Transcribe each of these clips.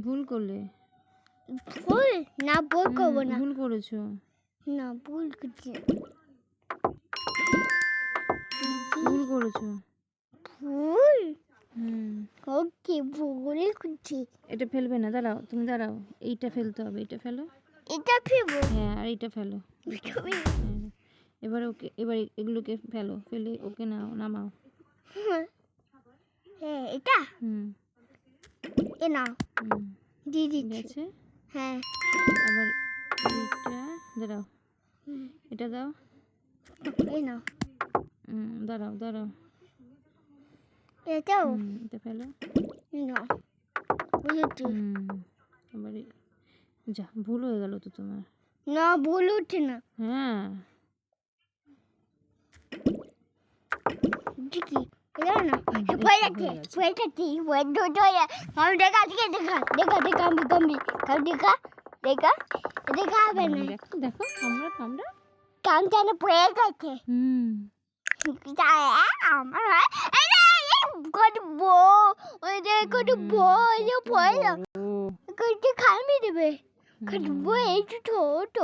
ভুল করলে। ভুল না, ভুল করবো না। ভুল করেছো। না, ভুল করছি। ভুল করেছো। ভুল? ওকে, ভুল করছি। এটা ফেলবে না, দাঁড়াও, তুমি দাঁড়াও। এইটা ফেলতে হবে, এটা ফেলো। এটা ফেলবো? হ্যাঁ, আর এইটা ফেলো। হ্যাঁ, এবার ওকে, এবার এগুলোকে ফেলো, ফেলে ওকে নামাও। হ্যাঁ, এটা এ নাও। দিয়ে দিচ্ছি। হ্যাঁ, আবার এইটা দাঁড়াও, এটা দাও। এই নাও। দাঁড়াও দাঁড়াও, এটাও এটা ফেলো। এই নাও। বুঝেছি। আবার যা, ভুল হয়ে গেল তো তোমার। না, ভুল হচ্ছে না। হ্যাঁ, কি এটা না ভয় লাগছে, ভয় লাগছে, ভয় ধরে আমি দেখা দিকে দেখা দেখা দেখা আমি কামবি দেখা দেখা দেখা হবে না। দেখো দেখো, আমরা কান টানে পড়ে গেছে। আমার করবো ওই যে করবো ওই যে ভয় করতে খামি দেবে করবো এই ছোট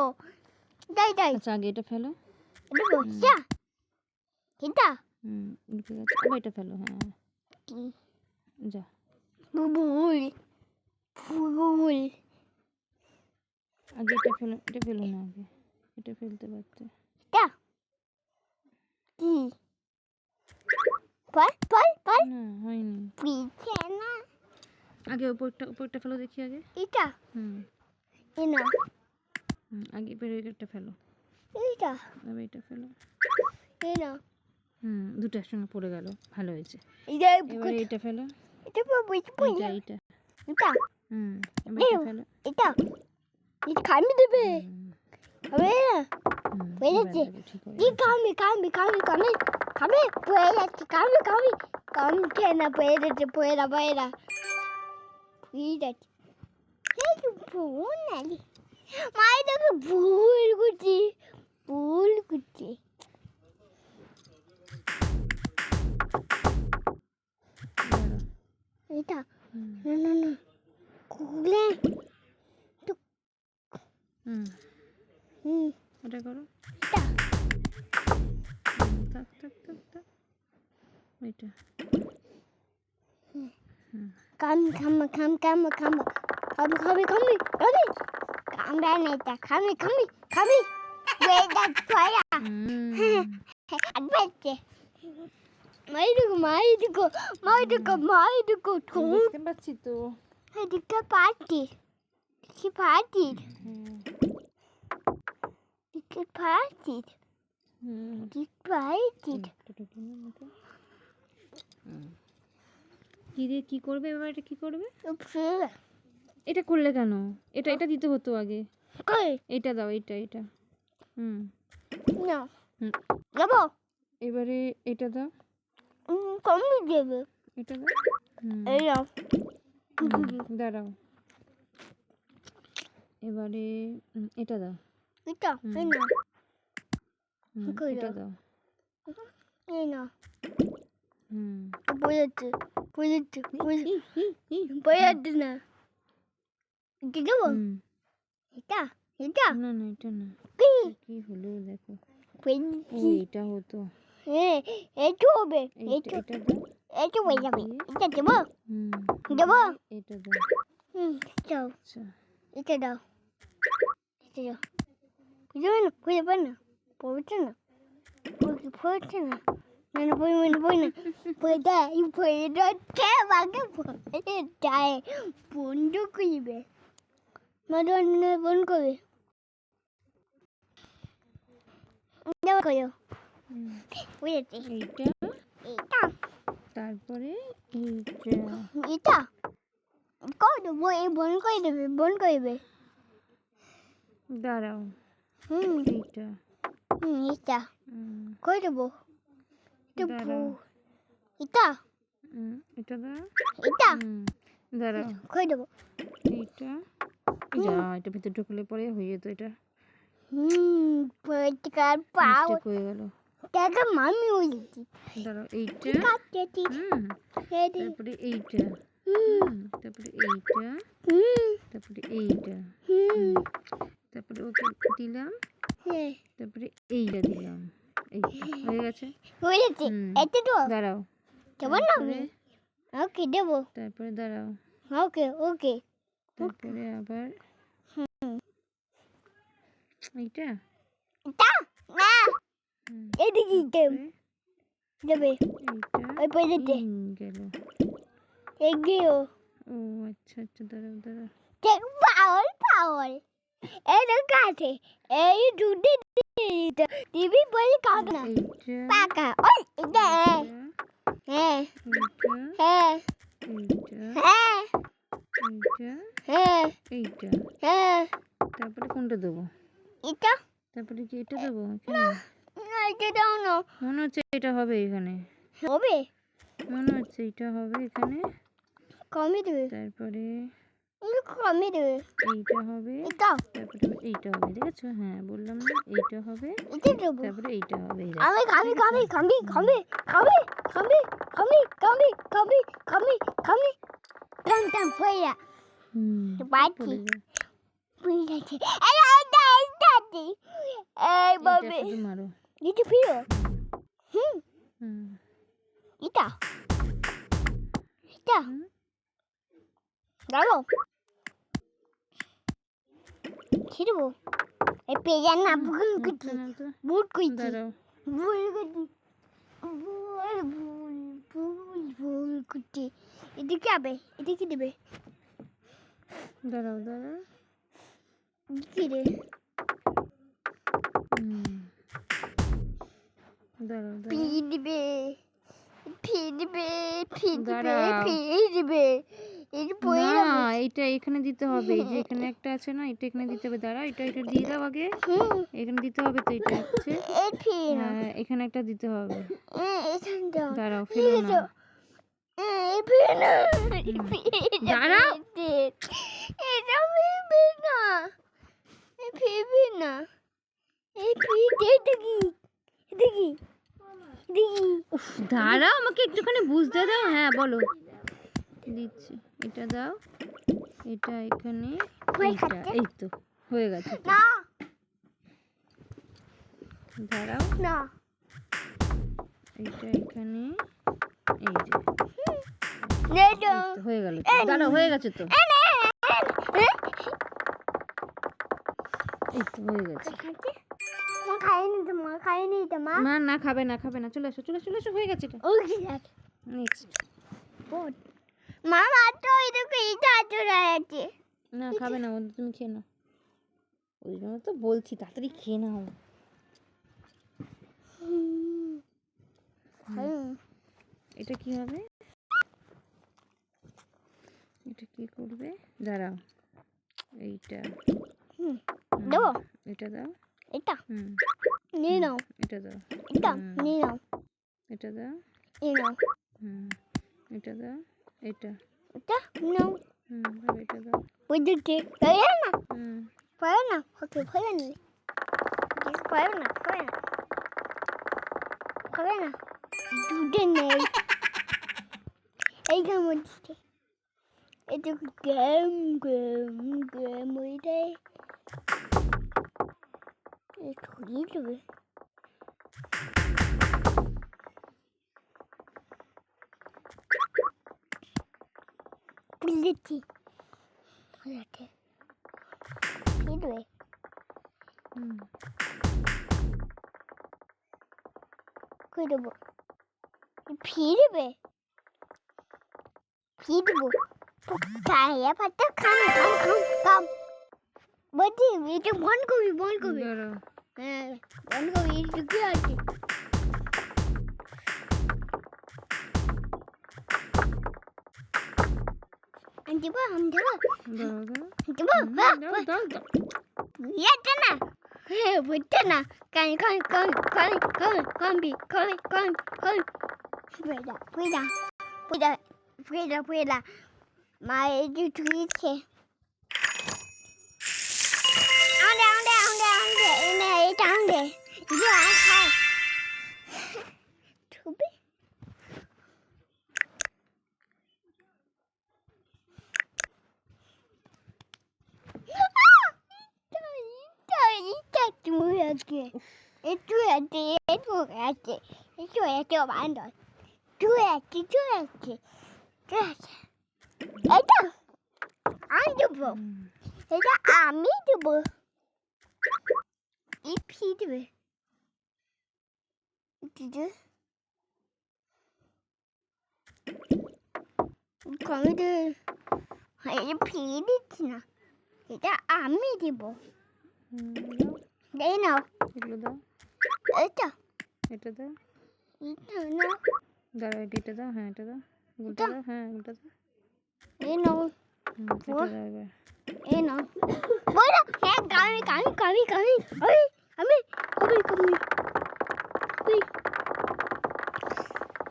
দাই দাই। আচ্ছা, আগে এটা ফেলো। এটা বসা এটা আবার এটা ফেলো। হ্যাঁ, যা। ভুল ভুল। আগে এটা ফেলো, এটা ফেলো না, আগে এটা ফেলতে পারতে। এটা কি পাল পাল পাল না, হয়নি। পিছে না, আগে উপরটা ফেলো দেখি আগে। এটা এই না, আগে এটা ফেলো। এটা আবার এটা ফেলো। এই না। দুটো একসঙ্গে পড়ে গেল, ভালো হয়েছে। এবার এটা ফেলো। এটা এইটা এটা এবার এটা ফেলো। এটা এটা খামি দেবে হবে না। পড়ে যাচ্ছে কি খামি খামি খামি খামি খামি পড়ে যাচ্ছে খামি খামি খামি খেয়ে না পড়ে যাচ্ছে পড়ে না ঠিক আছে। ভুল নাকি মাই তোকে ভুল করছি এটা না না না খুলে এটা করো। থাক থাক থাক থাক, ওইটা খামি খামি খামি খামি খামি খামি খামি খামি খামি কামড়া নেতা খামি খামি খামি বেদা ছয়া আদবাইতে মাই দেখো বুঝতে পারছি তো। এদিকটা পার্টি কি পার্টি কি পার্টি কি পার্টি কি দিয়ে কি করবে এবার? এটা কি করবে? এটা করলে কেন? এটা দিতে হতো আগে। এটা দাও, এটা না যাবো এবারে এটা দাও। কমই দেবে এটা দাও। এই নাও দাঁড়াও, এবারে এটা দাও। এটা এই নাও এটা দাও। এই নাও বইয়াচ্ছে না এটা দেবো এটা এটা না না, এটা না। কি হলো দেখো, এটা হতো। হ্যাঁ এটা হবে এটা দাও। এটা হয়ে যাবে এটা দেবো দেবো এটা দাও। দাও আচ্ছা, এটা দাও এটা দাও খুঁজে পাই না পড়ছে না পড়ছে না না না বই না বই দেয় বই যাচ্ছে বাকে বই যায় বন্ধ করবে মাদনে বন্ধ করবে দেওয়া করো বুঝেছি। এইটা তারপরে এটা কই দেবো এই বন্ধ করবে দাঁড়াও। এইটা এটা কই দেবো দাঁড়াও। এটা এটা দাও। এটা দাঁড়াও, কই দেবো এইটা যা, এটা ভিতরে ঢুকলে পরে হয়ে যেত। এটা পরিষ্কার পাও মিস্টেক হয়ে গেল। দেখা মামি বলেছি দাঁড়াও, এইটা, কাটতেছি তারপরে এইটা, তারপরে এইটা, তারপরে এইটা, তারপরে ওকে দিলাম, তারপরে এইটা দিলাম, এইটা হয়ে গেছে। হয়েছে এতে তো দাঁড়াও, কেমন হবে ওকে দেবো তারপরে দাঁড়াও, ওকে ওকে তারপরে আবার এইটা, তা না হুম, এদিকে দেবে এইটা ওই পয়সাতে গেল। এগিয়েও ও আচ্ছা আচ্ছা, দাঁড়াও দাঁড়াও, পাওয়ার পাওয়ার এটা কাটে এই দুধে দিবি বলে কাটে না এইটা, পাকা ওই এটা হ্যাঁ এইটা, হ্যাঁ এইটা, হ্যাঁ এইটা, হ্যাঁ এইটা, হ্যাঁ তারপরে কোনটা দেবো? এটা তারপরে কি এটা দেবো এখানে? না এটা দাও না মনে হচ্ছে এটা হবে এখানে, হবে মনে হচ্ছে এটা হবে এখানে, কমে দেবে তারপরে কমে দেবে এইটা হবে, এটা তারপরে এইটা হবে, দেখেছো? হ্যাঁ বললাম না, এইটা হবে, এটা দেবো তারপরে এইটা হবে, এই আমি দেখো, খাবি ঠিক আছে? খাবি খাবি খাবি খাবি খাবি খাবি খাবি খাবি খাবি টান টান পয়া হুম, বাটি পড়ে যায়। পুইলাছে এই আইটা আইটা এই এইটা বাবা শুধু মারো। দিদি প্রিয় হুম হুম, এটা এটা হুম, দাও খিরবো এই পেয়া না ভুল মুখটা কুচি নাও তো, বুট কুচি দাঁড়াও, ভুল কুচি ভুল ভুল ভুল ভুল কুচি এদিকে আবে এদিকে দেবে দাঁড়াও দাঁড়াও, কি রে হুম, দাঁড়াও দাঁড়াও, ফিরবে ফিরবে ফিরবে দাঁড়াও। ফিরবে এই পড়ে না, যাবে এইটা এখানে দিতে হবে, এই যে এখানে একটা আছে না, এটা এখানে দিতে হবে, দাঁড়া, এটা এটা দিয়ে দাও আগে, এখানে দিতে হবে তো, এটা হচ্ছে, এই ফির হ্যাঁ এখানে একটা দিতে হবে, এখান দাও দাঁড়াও ফেলো না, এই ফির না দাঁড়াও, এটা ফিরবে না এই ফিরবে না এই ফির দেখি দেখি দেখি উফ, দাঁড়াও, আমাকে একটুখানি বুঝতে দাও, হ্যাঁ বলো, দিচ্ছি, এটা দাও, এটা এখানে, হয়ে এইটা, গেছে? এই তো হয়ে গেছে তো। না দাঁড়াও, না এইটা এখানে, এই যে, নে এই তো হয়ে গেল তো, দাঁড়াও হয়ে গেছে তো, এই তো হয়ে গেছে। খাইনি তো মা মা না খাবে না, খাবে না, চলে এসো চলে এসো, চলে এসো, হয়ে গেছে এটা, ও কি আছে নেক্সট। মামা তো এদিকে এটা চলে আছে না খাবে না, তুমি খেয়ে নাও, ওই জন্য তো বলছি তাড়াতাড়ি খেয়ে নাও। এটা কি হবে, এটা কি করবে, দাঁড়াও, এইটা, দেবো এটা দাও, এটা হুম, নিয়ে নাও এটা দাও, এটা নিয়ে নাও এটা দাও, নিয়ে নাও হুম, এটা দাও, এটা, এটা নাও হুম, এবার এটা দাও, ওই দিকে পারে না হুম, পারে না ওকে পারে না পারে না পারে না পারে না দুধে নেই এই কেমন দিচ্ছে এটা গেম গেম গেম ওইটাই ছড়িয়ে দেবে দিচ্ছি ফিরবে হুম, কই দেবো ফিরবে ফিরবো খাইয়া পাতা খাম খাম খাম খাম বলছি এটা বন্ধ করবি দাঁড়াও, হ্যাঁ বন্ধ করবি এটা কি আছে আমি দেবো দাঁড়াও, দেবো দাও দাও দাও, ইয়াতে না হ্যাঁ বুঝতে না কান কান কান কান কান কানবি কান কান কান ফুয়েলা ফুয়েলা ফুয়েলা ফুয়েলা ফুয়েলা মা এই যে তুইছে আন্দে আন্দে আন্দে আন্দে এটা আনবে যে খায় ছবি তুমি আজকে একটু আছে একটু আছে একটু একটু বান্ধব তুই আছে তুই আছে তুই আছে এটা আমি দেবো এটা আমি দেবো এই ফি দেবে দিদি আমি দে এটা ফি দিচ্ছি না এটা আমি দেবো এই নাও এগুলো দাও, এটা এটা দাও, এটা নাও দাঁড়াও এটা দাও, হ্যাঁ এটা দাও, উল্টা দাও, হ্যাঁ উল্টা দাও, এই নাও এটা দাও এবার। এই নাও বড় হ্যাঁ কামি কামি কামি কামি ওই আমি কামি কামি ওই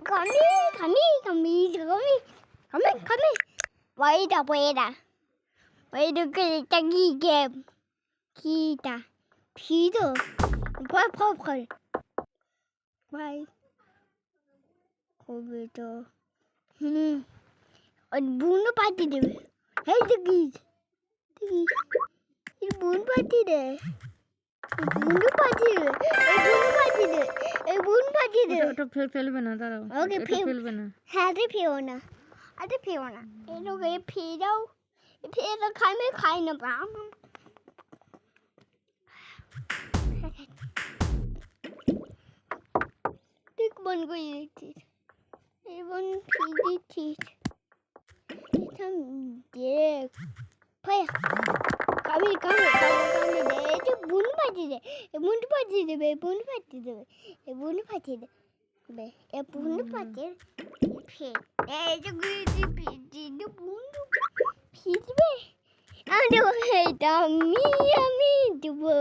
কামি কামি কামি কামি কামি কামি বইটা বইটা বইটা এটা কি গেম কিটা ফিদো ভয় ভয় ভয় ভাই কবে তো আর বুনো পাতি দেবে এই দেখি দেখি এই বুন পাতি দে বুনো পাতি দে এই বুন পাতি দে ওটা ফেলবে না, দাঁড়াও, ওকে এটা ফেলবে না। হ্যাঁ রে ফেও না আরে ফেও না এই লোক এই ফিরাও ফেরা খাই খাই না বাম ঠিক বন করে দিচ্ছিস এই বন ফি দিচ্ছিস এটা দেখ ভাই কামি কামি কামি দে এটা বুন পাতি দে বুন পাতি দেবে বুন পাতি দেবে এই বুন পাতি দেবে এই বুন পাতি ফি এই যে গুইটি পিটি দে বুন ফি দিবে আমি দেবো এটা আমি দেবো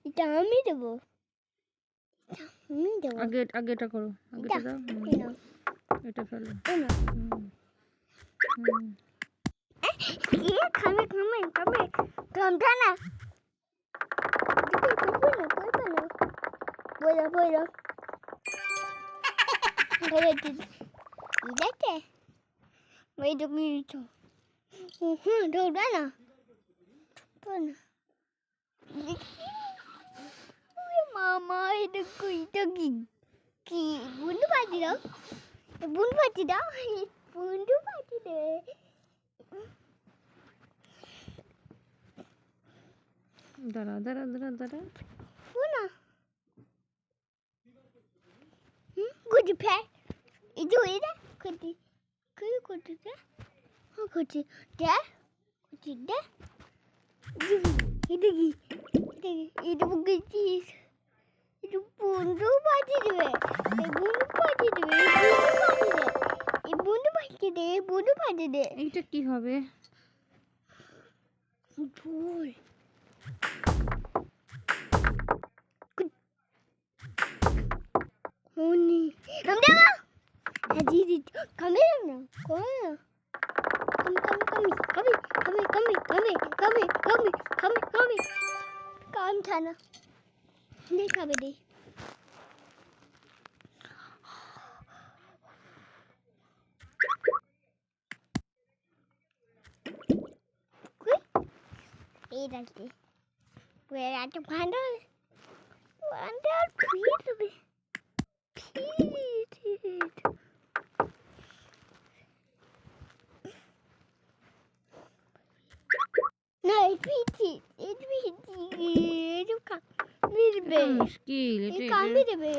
এটা আমি দেবো আমি দেবো আগে আগে এটা করো, আগেটা দাও, এই নাও এটা ফেলো। এই নাও ये खाने खाने खाने खाना ना बोलो बोलो बोलो इधर मैं तो मेरी तो दो ना तो ना मामा itu itu ki bundu pati dong bundu pati deh দাঁড়া দাঁড়া দাঁড়া দাঁড়া, Buna. Kudu pe. Itu ida. Kudu. Kudu de. Kudu de. Kudu de. Itu gi. Itu begitu. Itu bundu pati deh. Bundu pati deh. Bundu pati deh. Bundu pati deh. এইটা কি হবে? ভুল উনি আমরা দিদি ক্যামেরা না কোন কমি কাম থানা দেখাবে দে এই রাখতে রাতে ভান্ডার ফিট হবে ফিট না এটা কামড়ে দেবে মুশকিল, এটা কামড়ে দেবে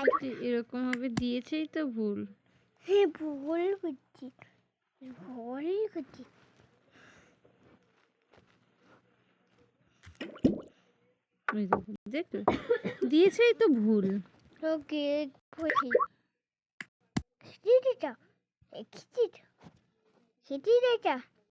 দেখি এরকম ভাবে দিয়েছেই তো ভুল। হ্যাঁ ভুল করছি ওই দেখো, দেখো দিয়েছেই তো ভুল। ওকে বলছি খিচুড়িটা খিচুড়িটা